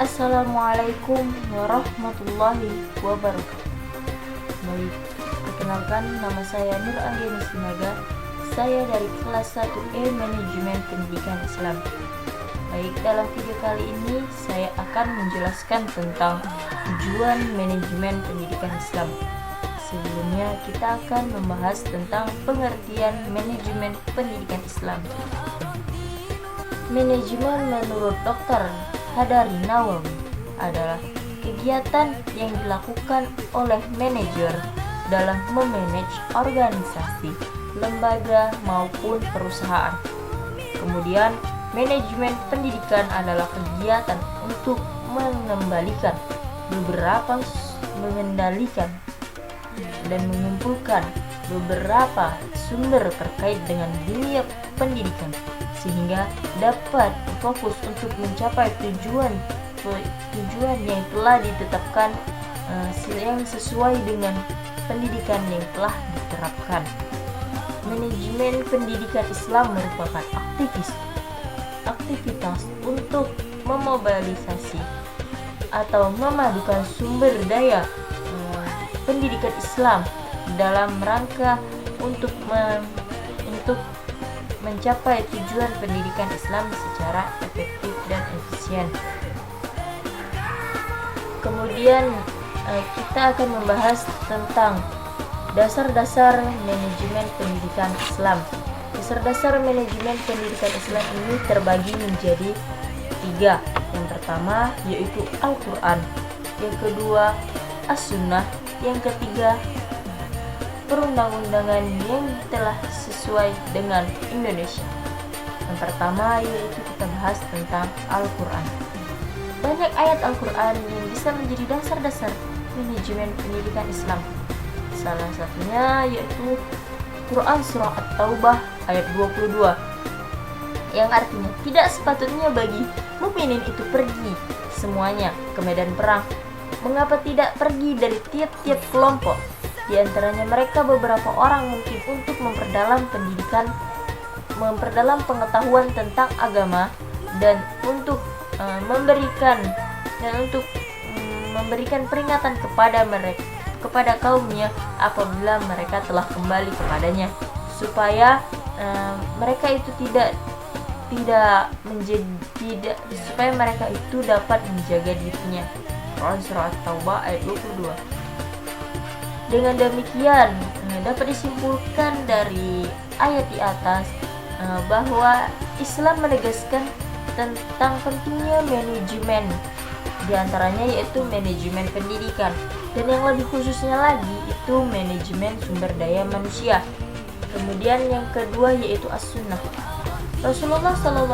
Assalamualaikum warahmatullahi wabarakatuh. Baik, perkenalkan nama saya Nur Anggeni Sinaga. Saya dari kelas 1E Manajemen Pendidikan Islam. Baik, dalam video kali ini saya akan menjelaskan tentang tujuan manajemen pendidikan Islam. Sebelumnya kita akan membahas tentang pengertian manajemen pendidikan Islam. Manajemen menurut Dr. Hadari Nawawi adalah kegiatan yang dilakukan oleh manajer dalam memanage organisasi, lembaga maupun perusahaan. Kemudian, manajemen pendidikan adalah kegiatan untuk mengendalikan dan mengumpulkan beberapa sumber terkait dengan dunia pendidikan sehingga dapat fokus untuk mencapai tujuan yang telah ditetapkan yang sesuai dengan pendidikan yang telah diterapkan. Manajemen pendidikan Islam merupakan aktivitas untuk memobilisasi atau memadukan sumber daya pendidikan Islam dalam rangka untuk mencapai tujuan pendidikan Islam secara efektif dan efisien. Kemudian kita akan membahas tentang dasar-dasar manajemen pendidikan Islam. Dasar-dasar manajemen pendidikan Islam ini terbagi menjadi 3. Yang pertama yaitu Al-Quran, yang kedua As-Sunnah, yang ketiga perundang-undangan yang telah sesuai dengan Indonesia. Yang pertama yaitu kita bahas tentang Al-Quran. Banyak ayat Al-Quran yang bisa menjadi dasar-dasar manajemen pendidikan Islam. Salah satunya yaitu Quran Surah At-Taubah ayat 22 yang artinya tidak sepatutnya bagi mukminin itu pergi semuanya ke medan perang. Mengapa tidak pergi dari tiap-tiap kelompok? Di antaranya mereka beberapa orang mungkin untuk memperdalam pengetahuan tentang agama dan untuk memberikan peringatan kepada kaumnya apabila mereka telah kembali kepadanya, supaya mereka itu supaya mereka itu dapat menjaga dirinya. Quran Surah At-Taubah ayat 22. Dengan demikian dapat disimpulkan dari ayat di atas bahwa Islam menegaskan tentang pentingnya manajemen, di antaranya yaitu manajemen pendidikan, dan yang lebih khususnya lagi itu manajemen sumber daya manusia. Kemudian yang kedua yaitu As-Sunnah. Rasulullah SAW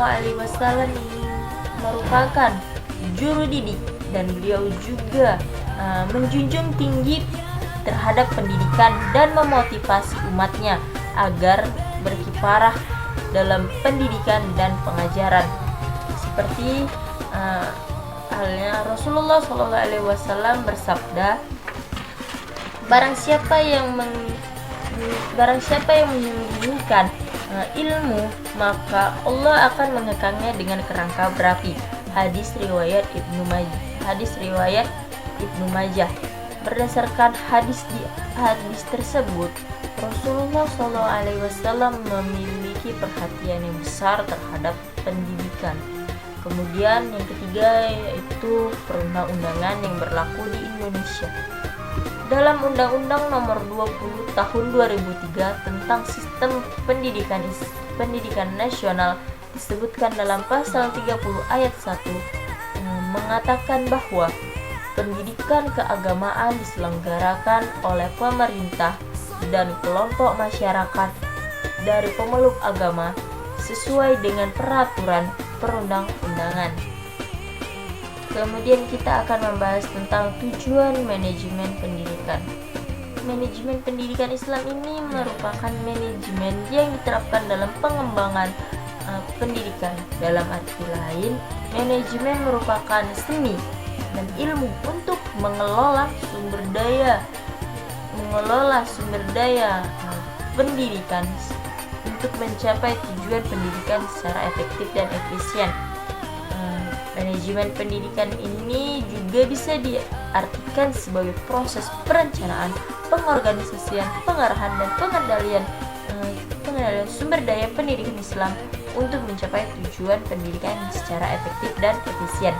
merupakan juru didik dan beliau juga menjunjung tinggi terhadap pendidikan dan memotivasi umatnya agar berkiprah dalam pendidikan dan pengajaran. Seperti halnya Rasulullah SAW bersabda, barang siapa yang menyembunyikan ilmu, maka Allah akan mengekangnya dengan kerangka berapi. Hadis riwayat Ibnu Majah. Berdasarkan hadis tersebut, Rasulullah SAW memiliki perhatian yang besar terhadap pendidikan. Kemudian yang ketiga yaitu perundang-undangan yang berlaku di Indonesia. Dalam Undang-Undang Nomor 20 Tahun 2003 tentang Sistem Pendidikan Nasional disebutkan dalam pasal 30 ayat 1 mengatakan bahwa pendidikan keagamaan diselenggarakan oleh pemerintah dan kelompok masyarakat dari pemeluk agama sesuai dengan peraturan perundang-undangan. Kemudian kita akan membahas tentang tujuan manajemen pendidikan. Manajemen pendidikan Islam ini merupakan manajemen yang diterapkan dalam pengembangan pendidikan. Dalam arti lain, manajemen merupakan seni dan ilmu untuk mengelola sumber daya pendidikan untuk mencapai tujuan pendidikan secara efektif dan efisien. Manajemen pendidikan ini juga bisa diartikan sebagai proses perencanaan, pengorganisasian, pengarahan, dan pengendalian sumber daya pendidikan Islam untuk mencapai tujuan pendidikan secara efektif dan efisien.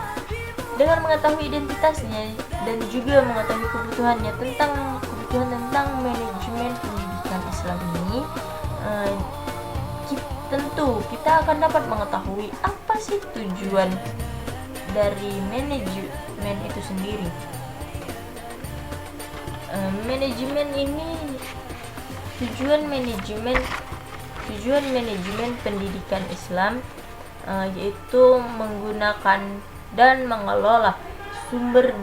Dengan mengetahui identitasnya dan juga mengetahui kebutuhan tentang manajemen pendidikan Islam ini, tentu kita akan dapat mengetahui apa sih tujuan dari manajemen itu sendiri. Tujuan manajemen pendidikan Islam yaitu menggunakan dan mengelola sumber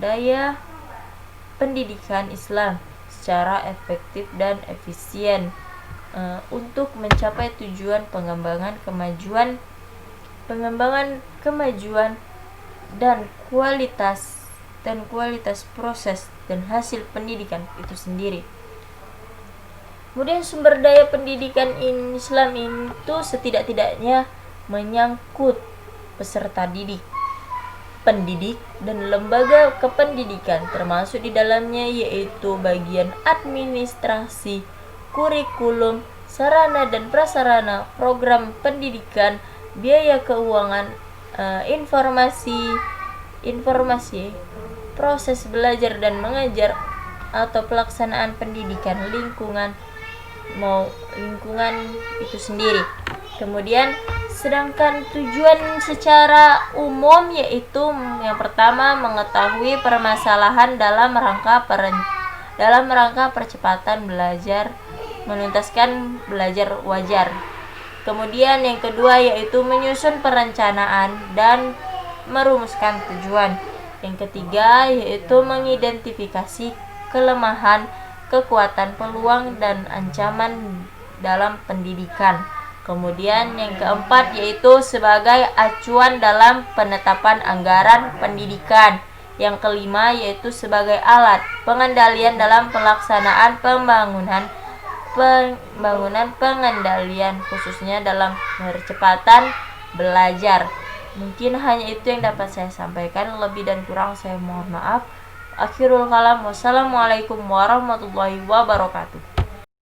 daya pendidikan Islam secara efektif dan efisien untuk mencapai tujuan pengembangan kemajuan dan kualitas proses dan hasil pendidikan itu sendiri. Kemudian sumber daya pendidikan Islam itu setidak-tidaknya menyangkut peserta didik, pendidik, dan lembaga kependidikan, termasuk di dalamnya yaitu bagian administrasi, kurikulum, sarana dan prasarana, program pendidikan, biaya keuangan, informasi, proses belajar dan mengajar atau pelaksanaan pendidikan lingkungan itu sendiri. Kemudian sedangkan tujuan secara umum yaitu yang pertama mengetahui permasalahan dalam rangka percepatan belajar, menuntaskan belajar wajar. Kemudian yang kedua yaitu menyusun perencanaan dan merumuskan tujuan. Yang ketiga yaitu mengidentifikasi kelemahan, kekuatan, peluang, dan ancaman dalam pendidikan. Kemudian yang keempat yaitu sebagai acuan dalam penetapan anggaran pendidikan. Yang kelima yaitu sebagai alat pengendalian dalam pelaksanaan pembangunan pengendalian khususnya dalam percepatan belajar. Mungkin hanya itu yang dapat saya sampaikan, lebih dan kurang saya mohon maaf. Akhirul kalam, wassalamualaikum warahmatullahi wabarakatuh.